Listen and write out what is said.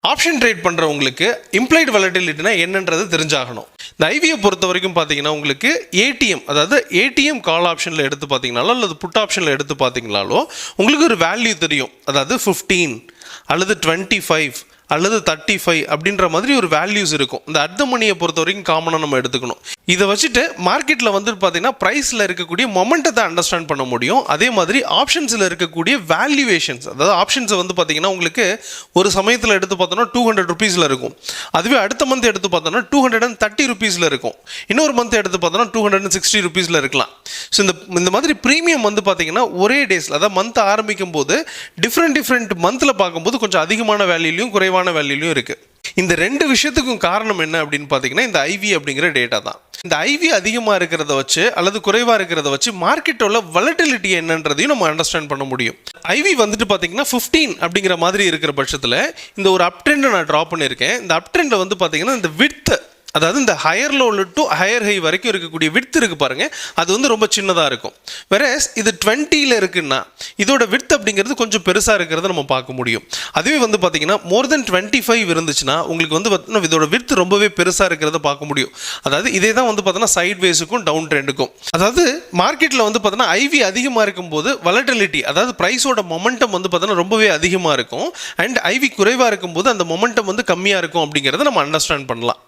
Option trade பண்ணுறவங்களுக்கு implied வாலட்டிலிட்டினா என்னன்றது தெரிஞ்சாகணும். இந்த ஐவியை பொறுத்த வரைக்கும் பார்த்தீங்கன்னா உங்களுக்கு ஏடிஎம், அதாவது ஏடிஎம் கால் ஆப்ஷனில் எடுத்து பார்த்தீங்கனாலோ அல்லது புட் ஆப்ஷனில் எடுத்து பார்த்தீங்கனாலோ உங்களுக்கு ஒரு வேல்யூ தெரியும். அதாவது 15 அல்லது 25 அல்லது 35 அப்படின்ற மாதிரி ஒரு வேல்யூஸ் இருக்கும். இந்த அட் த மணியை பொறுத்த வரைக்கும் காமனாக நம்ம எடுத்துக்கணும். இதை வச்சுட்டு மார்க்கெட்டில் வந்து பார்த்தீங்கன்னா ப்ரைஸில் இருக்கக்கூடிய மொமெண்டத்தை அண்டர்ஸ்டாண்ட் பண்ண முடியும். அதே மாதிரி ஆப்ஷன்ஸில் இருக்கக்கூடிய வேல்யூவேஷன்ஸ், அதாவது ஆப்ஷன்ஸை வந்து பார்த்தீங்கன்னா உங்களுக்கு ஒரு சமயத்தில் எடுத்து பார்த்தோன்னா 200 ருபீஸில் இருக்கும். அதுவே அடுத்த மந்த் எடுத்து பார்த்தோன்னா 230 ருபீஸில் இருக்கும். இன்னொரு மந்த் எடுத்து பார்த்தோன்னா 260 ருபீஸில் இருக்கலாம். ஸோ இந்த மாதிரி ப்ரீமியம் வந்து பார்த்தீங்கன்னா ஒரே டேஸில், அதாவது மந்த் ஆரம்பிக்கும் போது டிஃப்ரெண்ட் மந்தில் பார்க்கும்போது கொஞ்சம் அதிகமான வேல்யூலையும் குறைவான வேல்யூலையும் இருக்குது. இந்த ரெண்டு விஷயத்துக்கும் காரணம் என்ன அப்படின்னு பார்த்தீங்கன்னா இந்த ஐவி அப்படிங்கிற டேட்டா தான். இந்த ஐவி அதிகமாக இருக்கிறத வச்சு அல்லது குறைவாக இருக்கிறத வச்சு மார்க்கெட்டோட வாலட்டிலிட்டி என்னன்றதையும் நம்ம அண்டர்ஸ்டாண்ட் பண்ண முடியும். ஐவி வந்துட்டு பார்த்தீங்கன்னா 15 அப்படிங்கிற மாதிரி இருக்கிற பட்சத்தில் இந்த ஒரு அப் ட்ரெண்டை நான் ட்ரா பண்ணியிருக்கேன். இந்த அப் ட்ரெண்டை வந்து பார்த்தீங்கன்னா இந்த விட்த், அதாவது இந்த ஹையர் லோவில் டு ஹையர் ஹை வரைக்கும் இருக்கக்கூடிய விட்த் இருக்குது பாருங்கள், அது வந்து ரொம்ப சின்னதாக இருக்கும். வேறஸ் இது 20ல் இருக்குன்னா இதோட விட்த் அப்படிங்கிறது கொஞ்சம் பெருசாக இருக்கிறத நம்ம பார்க்க முடியும். அதுவே வந்து பார்த்தீங்கன்னா மோர் தென் 25 இருந்துச்சுன்னா உங்களுக்கு வந்து பார்த்தீங்கன்னா இதோட விட்த் ரொம்பவே பெருசாக இருக்கிறத பார்க்க முடியும். அதாவது இதே தான் வந்து பார்த்தீங்கன்னா சைட் வேஸுக்கும் டவுன் ட்ரெண்டுக்கும். அதாவது மார்க்கெட்டில் வந்து பார்த்தீங்கன்னா ஐவி அதிகமாக இருக்கும்போது வாலட்டிலிட்டி, அதாவது ப்ரைஸோட மொமெண்டம் வந்து பார்த்தீங்கன்னா ரொம்பவே அதிகமாக இருக்கும். அண்ட் ஐவி குறைவாக இருக்கும்போது அந்த மொமெண்டம் வந்து கம்மியாக இருக்கும் அப்படிங்கிறத நம்ம அண்டர்ஸ்டாண்ட் பண்ணலாம்.